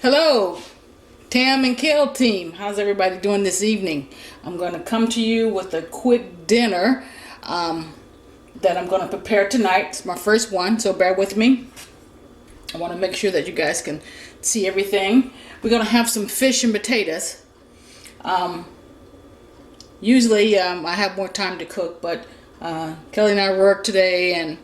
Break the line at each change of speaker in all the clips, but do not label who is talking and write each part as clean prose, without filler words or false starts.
Hello, Tam&Kel team. How's everybody doing this evening? I'm going to come to you with a quick dinner that I'm going to prepare tonight. It's my first one, so bear with me. I want to make sure that you guys can see everything. We're going to have some fish and potatoes. Usually I have more time to cook, but Kelly and I work today and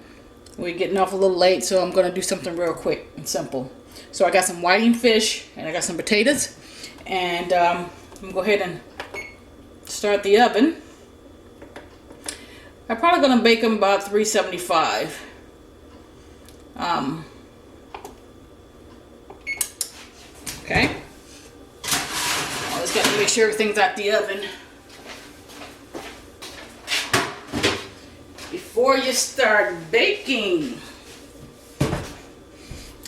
we're getting off a little late, so I'm going to do something real quick and simple. So I got some whiting fish and I got some potatoes, and I'm going to go ahead and start the oven. I'm probably going to bake them about 375. Okay. Always got to make sure everything's out the oven before you start baking.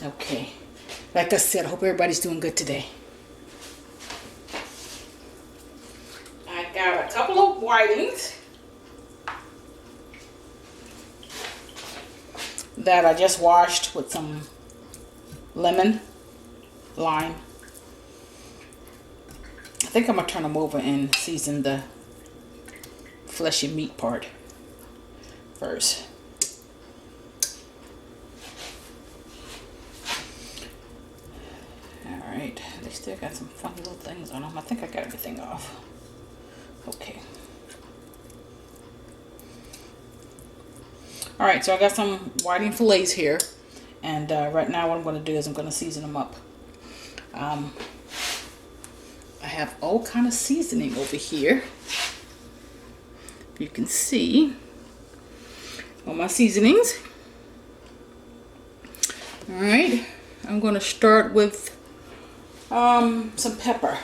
Okay. Like I said, I hope everybody's doing good today. I got a couple of whitings that I just washed with some lemon, lime. I think I'm going to turn them over and season the fleshy meat part first. Alright, they still got some funny little things on them. I think I got everything off. Okay. Alright, so I got some whiting fillets here. And right now what I'm going to do is I'm going to season them up. I have all kind of seasoning over here. You can see all my seasonings. Alright, I'm going to start with some pepper.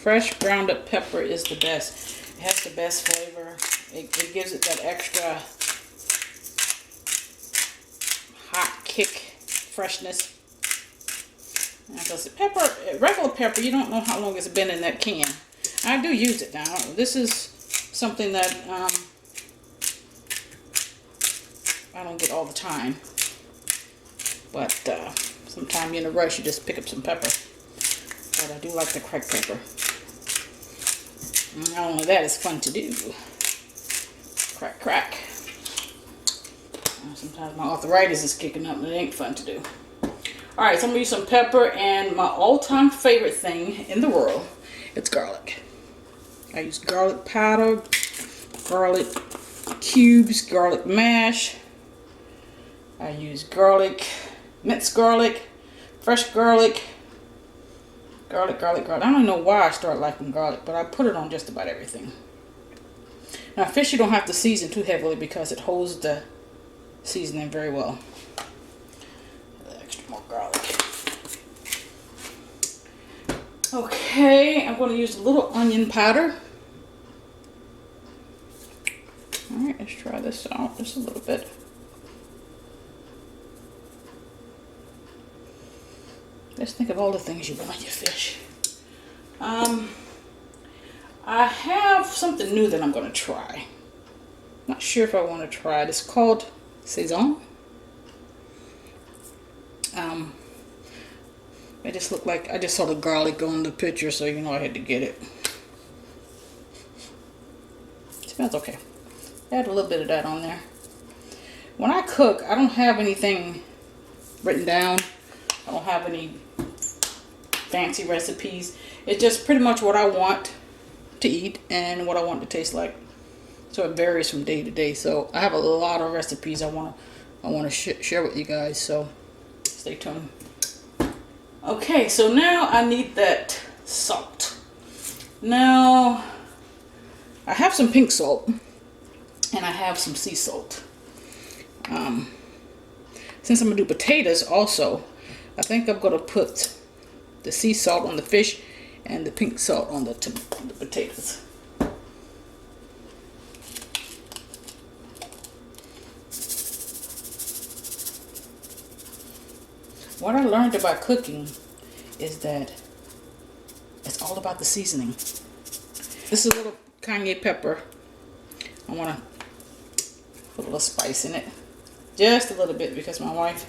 Fresh ground up pepper is the best. It has the best flavor. It gives it that extra hot kick, freshness. Because pepper, regular pepper, you don't know how long it's been in that can. I do use it now. This is something that I don't get all the time. But sometimes you're in a rush, you just pick up some pepper. But I do like the cracked pepper. And not only that, it's fun to do. Crack, crack. Sometimes my arthritis is kicking up and it ain't fun to do. Alright, so I'm going to use some pepper, and my all-time favorite thing in the world, it's garlic. I use garlic powder, garlic cubes, garlic mash. I use garlic, minced garlic, fresh garlic, garlic. I don't know why I started liking garlic, but I put it on just about everything. Now fish you don't have to season too heavily because it holds the seasoning very well. Extra more garlic. Okay, I'm going to use a little onion powder. Alright, let's try this out just a little bit. Let's think of all the things you put on your fish. I have something new that I'm going to try. Not sure if I want to try it. It's called Saison. It just looked like, I just saw the garlic on the picture, so you know I had to get it. It smells okay. Add a little bit of that on there. When I cook, I don't have anything written down. I don't have any fancy recipes. It's just pretty much what I want to eat and what I want it to taste like. So it varies from day to day. So I have a lot of recipes I want to share with you guys. So stay tuned. Okay, so now I need that salt. Now I have some pink salt and I have some sea salt. Since I'm gonna do potatoes also, I think I'm gonna put the sea salt on the fish and the pink salt on the potatoes. What I learned about cooking is that it's all about the seasoning. This is a little cayenne pepper. I want to put a little spice in it. just a little bit because my wife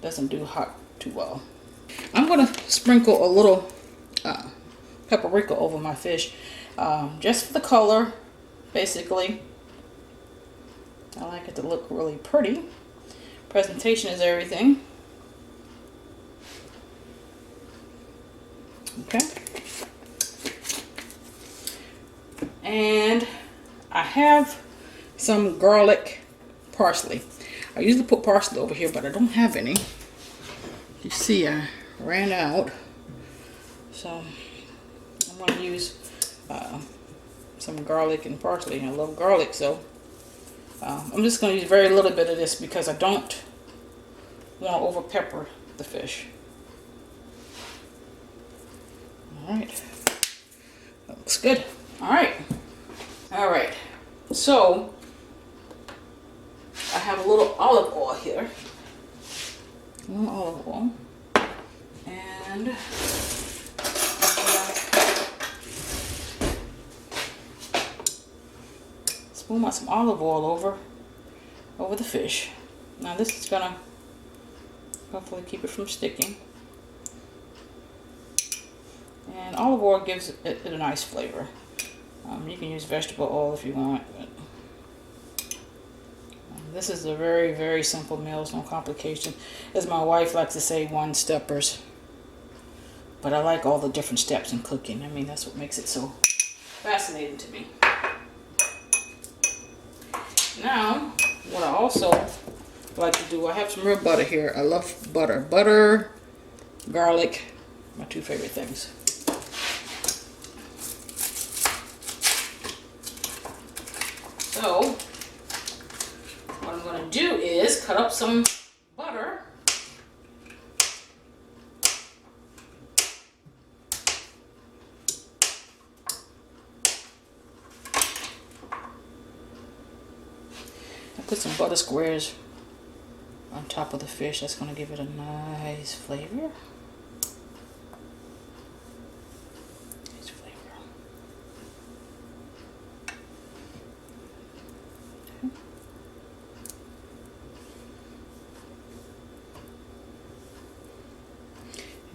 doesn't do hot too well. I'm gonna sprinkle a little paprika over my fish, just for the color, basically. I like it to look really pretty. Presentation is everything. Okay. And I have some garlic parsley. I usually put parsley over here, but I don't have any. You see, I ran out. So I'm going to use some garlic and parsley. I love garlic, so I'm just going to use very little bit of this because I don't want to over pepper the fish. Alright, that looks good. Alright, so I have a little olive oil here. A little olive oil. And spoon some olive oil over the fish. Now this is gonna hopefully keep it from sticking. And olive oil gives it a nice flavor. You can use vegetable oil if you want, but this is a very, very simple meal. It's no complication. As my wife likes to say, one-steppers. But I like all the different steps in cooking. I mean, that's what makes it so fascinating to me. Now, what I also like to do, I have some real butter here. I love butter. Butter, garlic, my two favorite things. So, what I'm going to do is cut up some butter. I put some butter squares on top of the fish. That's going to give it a nice flavor.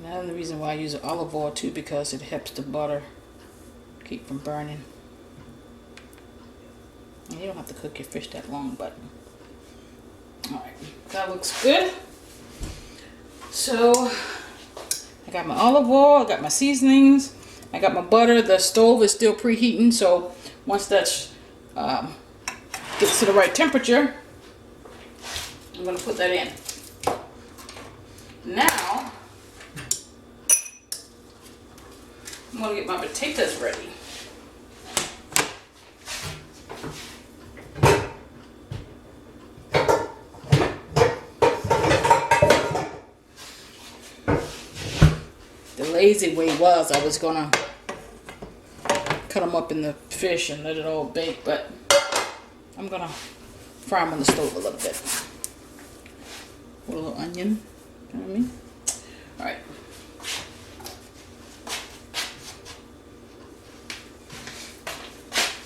Another reason why I use olive oil too, because it helps the butter keep from burning. And you don't have to cook your fish that long, but alright, that looks good. So I got my olive oil, I got my seasonings, I got my butter. The stove is still preheating, so once that gets to the right temperature, I'm going to put that in. Now I'm going to get my potatoes ready. The lazy way was I was going to cut them up in the fish and let it all bake, but I'm going to fry them on the stove a little bit. With a little onion, you know what I mean? Alright.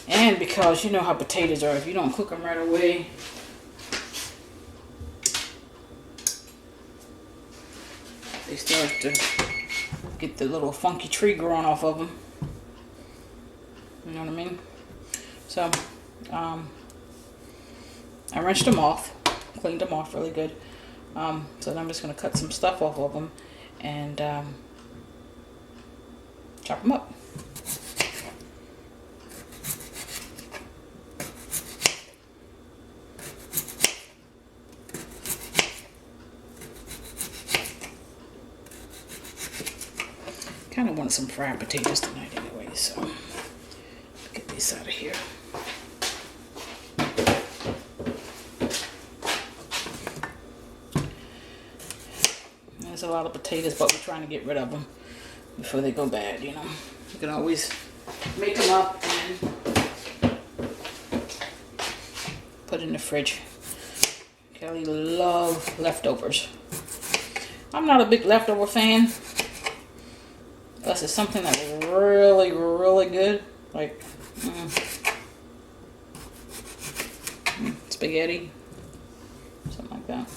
And because you know how potatoes are, if you don't cook them right away, they start to get the little funky tree growing off of them. You know what I mean? So, I rinsed them off, cleaned them off really good. So then I'm just going to cut some stuff off of them and chop them up. Kind of want some fried potatoes tonight anyway, so get these out of here. There's a lot of potatoes, but we're trying to get rid of them before they go bad, you know. You can always make them up and put in the fridge. Kelly loves leftovers. I'm not a big leftover fan. Unless it's something that's really, really good, like spaghetti, something like like that.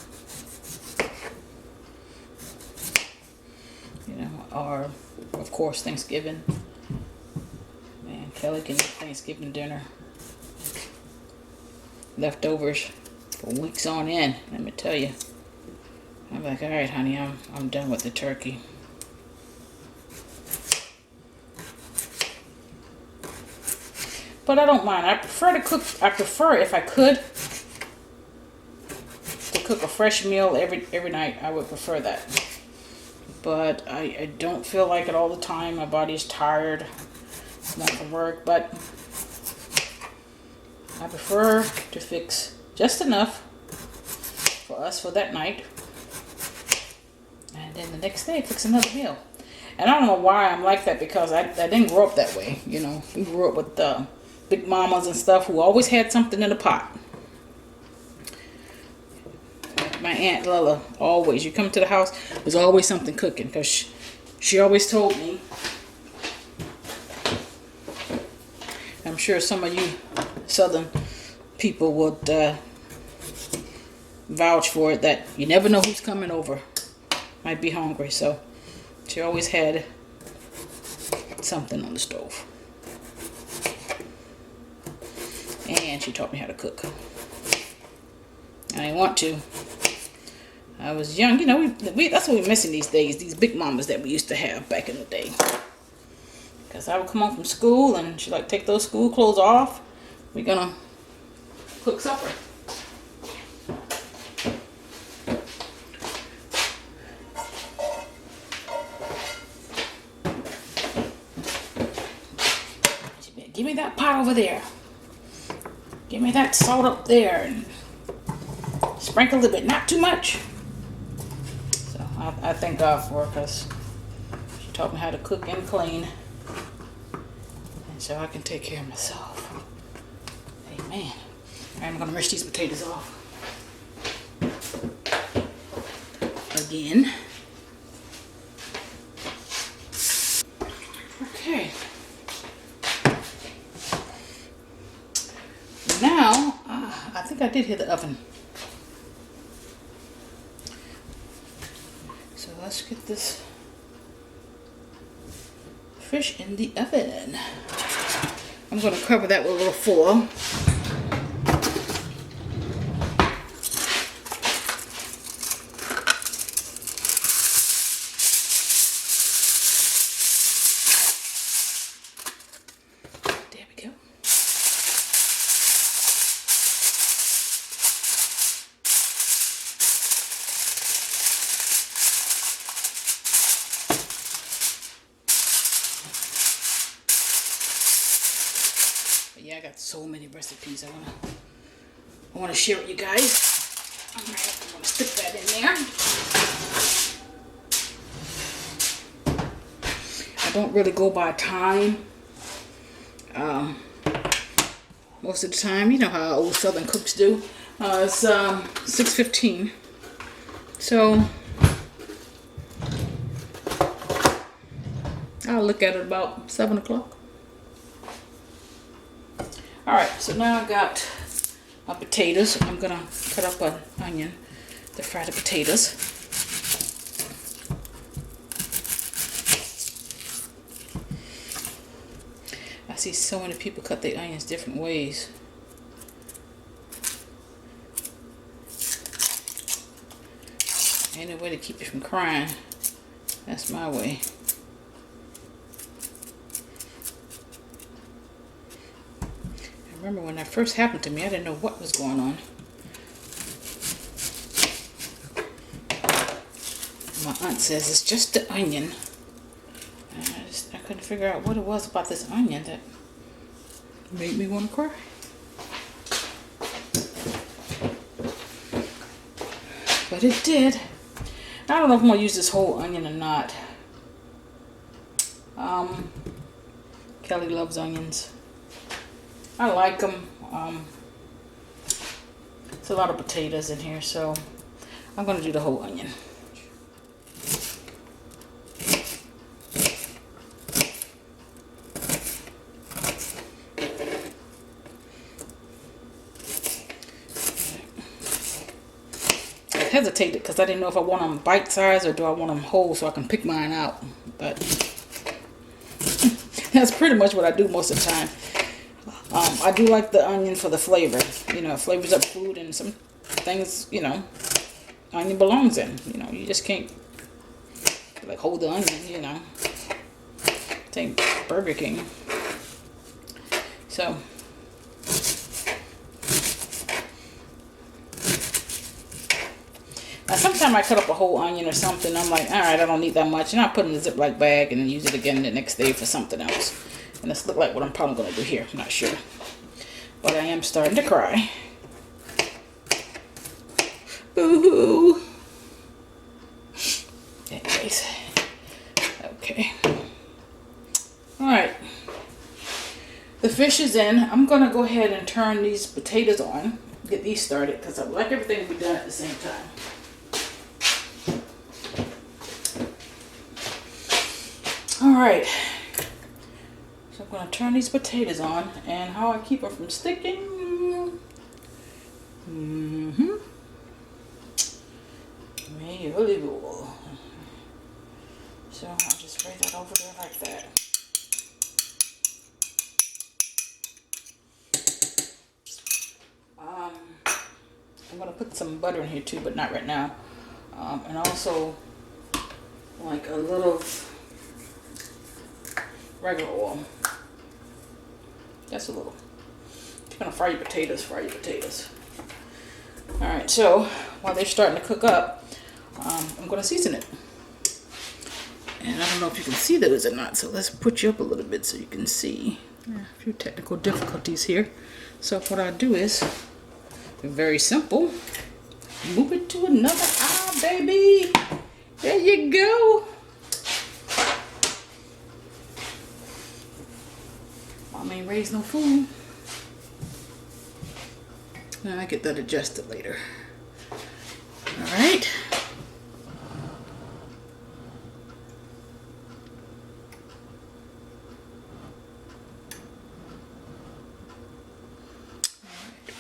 You know, or of course Thanksgiving. Man, Kelly can eat Thanksgiving dinner. Leftovers for weeks on end, let me tell you. I'm like, all right, honey, I'm done with the turkey. But I don't mind. I prefer to cook. I prefer, if I could, to cook a fresh meal every night. I would prefer that. But I don't feel like it all the time. My body's tired. It's not for work, but I prefer to fix just enough for us for that night, and then the next day fix another meal. And I don't know why I'm like that, because I didn't grow up that way. You know, we grew up with big mamas and stuff who always had something in the pot. My Aunt Lila, always, you come to the house, there's always something cooking, because she always told me, I'm sure some of you Southern people would vouch for it, that you never know who's coming over. Might be hungry, so she always had something on the stove. And she taught me how to cook. I didn't want to. I was young, you know, that's what we're missing these days, these big mamas that we used to have back in the day. Because I would come home from school and she'd like take those school clothes off. We're gonna cook supper. Give me that pot over there. Give me that salt up there. And sprinkle a little bit, not too much. So I thank God for her, because she taught me how to cook and clean. And so I can take care of myself. Amen. All right, I'm going to rinse these potatoes off. Again. Okay. Now, I think I did hit the oven. So let's get this fish in the oven. I'm going to cover that with a little foil. There we go. Yeah, I got so many recipes I want to share with you guys. All right, I'm going to stick that in there. I don't really go by time. Most of the time, you know how old Southern cooks do. It's 6:15. So I'll look at it about 7 o'clock. Alright, so now I got my potatoes. I'm going to cut up an onion to fry the potatoes. I see so many people cut their onions different ways. Ain't no way to keep you from crying. That's my way. Remember when that first happened to me, I didn't know what was going on. My aunt says it's just the onion. And I couldn't figure out what it was about this onion that made me want to cry. But it did. I don't know if I'm going to use this whole onion or not. Kelly loves onions. I like them. It's a lot of potatoes in here, so I'm going to do the whole onion. hesitated because I didn't know if I want them bite size or do I want them whole so I can pick mine out. But that's pretty much what I do most of the time. I do like the onion for the flavor. You know, it flavors up food, and some things, you know, onion belongs in. You know, you just can't like hold the onion, you know. Take Burger King. So now sometimes I cut up a whole onion or something. I'm like, all right, I don't need that much, and I put it in a Ziploc bag and then use it again the next day for something else. And this look like what I'm probably gonna do here. I'm not sure, but I am starting to cry. Boo-hoo. Anyways, okay. All right, the fish is in. I'm gonna go ahead and turn these potatoes on, get these started, because I would like everything to be done at the same time. All right, so I'm gonna turn these potatoes on, and how I keep them from sticking. Unbelievable. So I'll just spray that over there like that. I'm gonna put some butter in here too, but not right now. And also like a little regular oil. Just a little. If you're gonna fry your potatoes, fry your potatoes. All right, so while they're starting to cook up, I'm gonna season it. And I don't know if you can see those or not, so let's put you up a little bit so you can see. A few technical difficulties here. So what I do is, very simple, move it to another aisle, baby. There you go. Mom ain't raised no fool. Now I get that adjusted later. All right.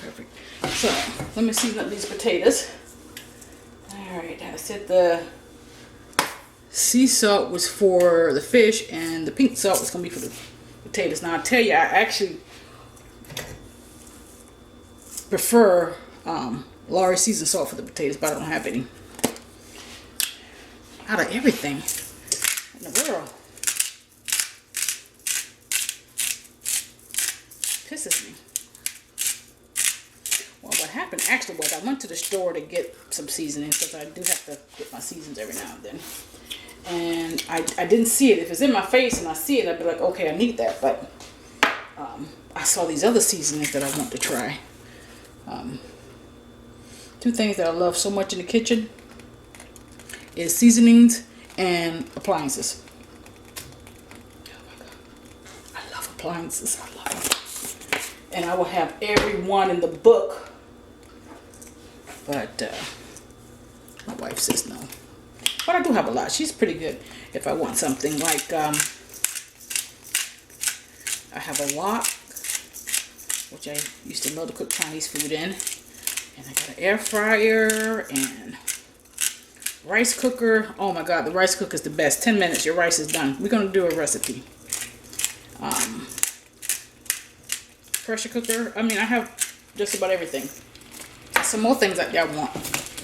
Perfect. So let me season up these potatoes. All right, I said the sea salt was for the fish and the pink salt was gonna be for the potatoes. Now I tell you, I actually prefer Lawry seasoned salt for the potatoes, but I don't have any. Out of everything in the world, pisses me. Well, what happened actually was I went to the store to get some seasoning, because I do have to get my seasons every now and then. And I didn't see it. If it's in my face and I see it, I'd be like, okay, I need that. But I saw these other seasonings that I want to try. Two things that I love so much in the kitchen is seasonings and appliances. Oh my God. I love appliances. I love them. And I will have every one in the book. But my wife says no. But I do have a lot. She's pretty good if I want something like, I have a wok, which I used to love to cook Chinese food in. And I got an air fryer and rice cooker. Oh my God, the rice cooker is the best. 10 minutes, your rice is done. We're going to do a recipe. Pressure cooker. I mean, I have just about everything. Some more things that y'all want,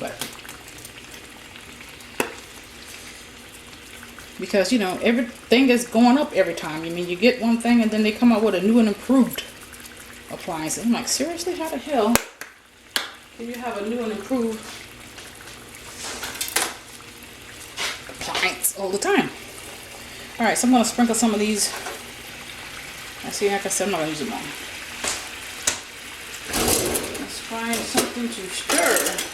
but because, you know, everything is going up every time. I mean, you get one thing and then they come out with a new and improved appliance. I'm like, seriously, how the hell can you have a new and improved appliance all the time? All right, so I'm going to sprinkle some of these. I see, like I said, I'm not going to use them all. Let's find something to stir.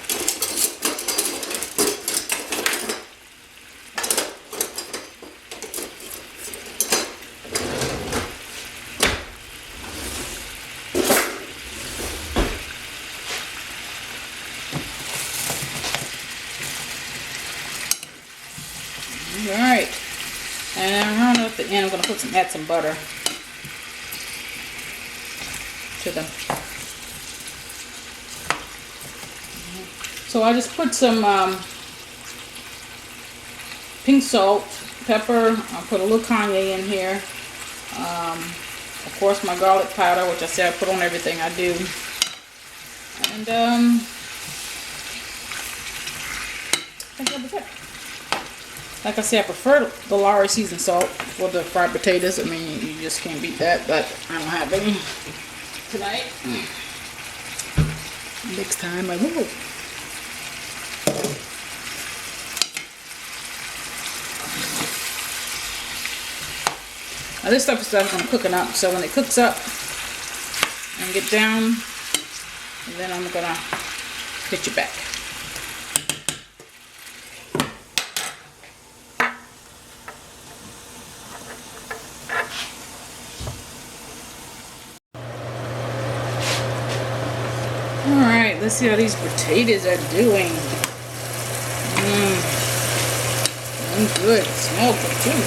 Alright, and around at the end I'm going to add some butter to them. So So I just put some pink salt, pepper. I put a little cayenne in here. Of course, my garlic powder, which I say I put on everything I do. And I think that was it. Like I said, I prefer the Lowry seasoned salt for the fried potatoes. I mean, you just can't beat that, but I don't have any tonight. Next time I will. Now this stuff is stuff I'm cooking up, so when it cooks up and get down, then I'm gonna hit you back. Alright, let's see how these potatoes are doing. Good. Smell good too.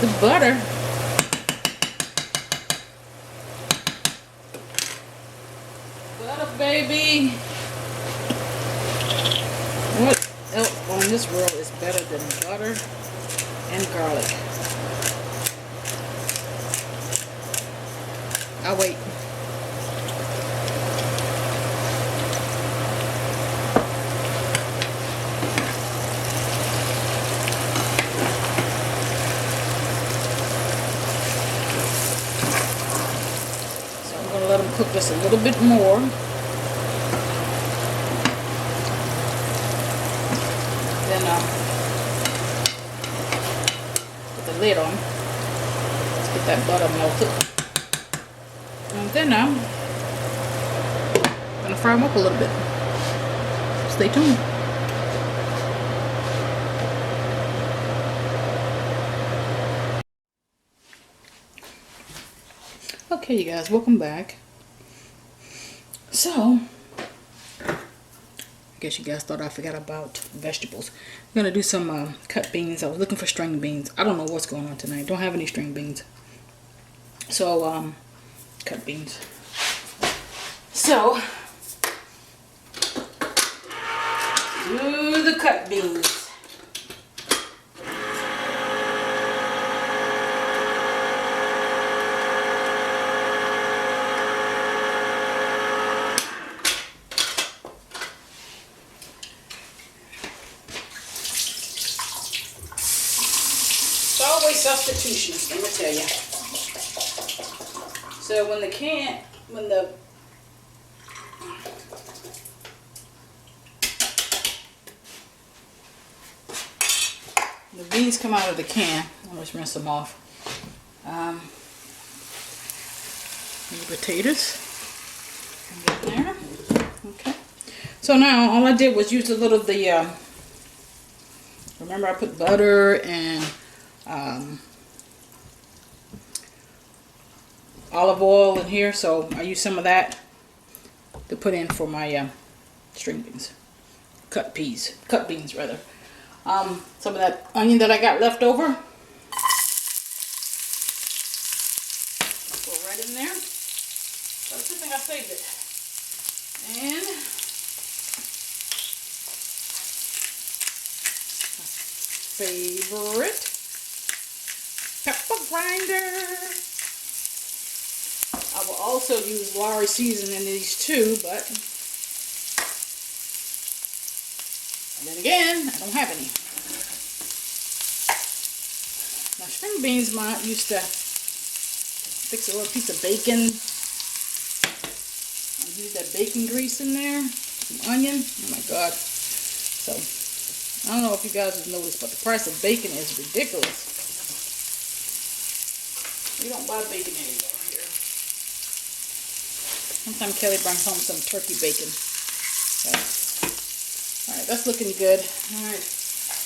The butter. Butter, baby. What else on this world is better than butter and garlic? I'll wait. Let them cook this a little bit more. Then put the lid on. Let's get that butter melted. And then I'm gonna fry them up a little bit. Stay tuned. Okay, you guys, welcome back. So, I guess you guys thought I forgot about vegetables. I'm gonna do some cut beans. I was looking for string beans. I don't know what's going on tonight. Don't have any string beans. So, cut beans. So, do the cut beans. Always substitutions, let me tell you. So when the beans come out of the can, I'll just rinse them off. The potatoes get in there. Okay. So now all I did was use a little of the. Remember, I put butter and olive oil in here, so I use some of that to put in for my string beans, cut beans rather. Some of that onion that I got left over, go right in there. So it's a good thing I saved it. And favorite pepper grinder. I will also use Lowry seasoning in these too, but then again, I don't have any. Now string beans, I used to fix a little piece of bacon and use that bacon grease in there, some onion. Oh my God. So I don't know if you guys have noticed, but the price of bacon is ridiculous. We don't buy bacon anymore here. Sometimes Kelly brings home some turkey bacon. Okay. Alright, that's looking good. Alright,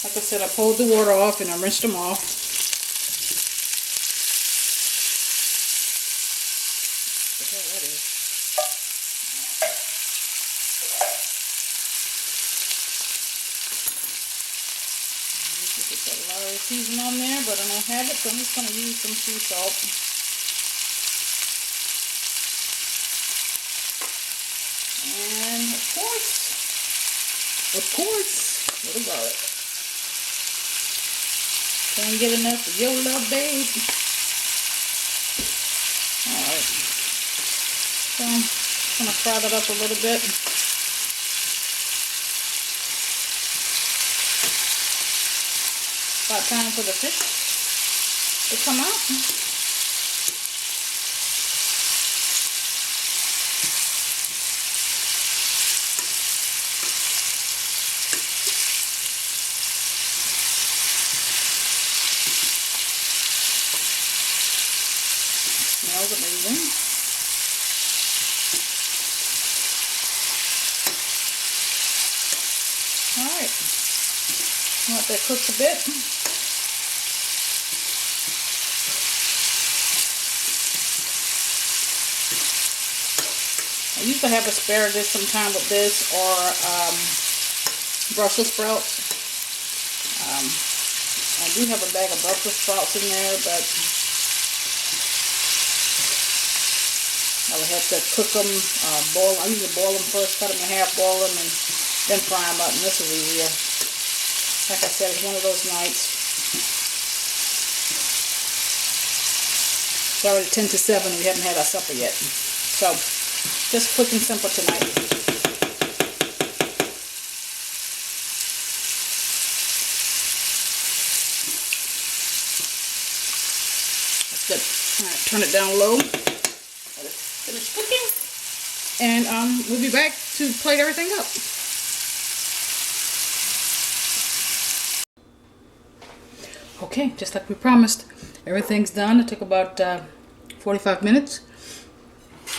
like I said, I pulled the water off and I rinsed them off. What the hell that is? Got a lot of seasoning on there, but I don't have it, so I'm just going to use some sea salt. And of course, a little garlic. Can't get enough of your love, babe. Alright. So I'm going to fry that up a little bit. About time for the fish to come out. Smells amazing. Alright. Let that cook a bit. I used to have asparagus sometime with this, or Brussels sprouts. I do have a bag of Brussels sprouts in there, but I would have to cook them, boil. I usually boil them first, cut them in half, boil them, and then fry them up, and this is easier. Like I said, it's one of those nights. It's already 10 to 7, and we haven't had our supper yet. So, just quick and simple tonight. That's good. Alright, turn it down low. Let it finish cooking. And we'll be back to plate everything up. Okay, just like we promised, everything's done. It took about 45 minutes.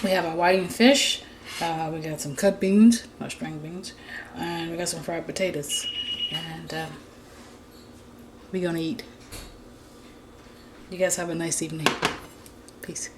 We have our whiting fish, we got some cut beans, or string beans, and we got some fried potatoes. And we're gonna eat. You guys have a nice evening. Peace.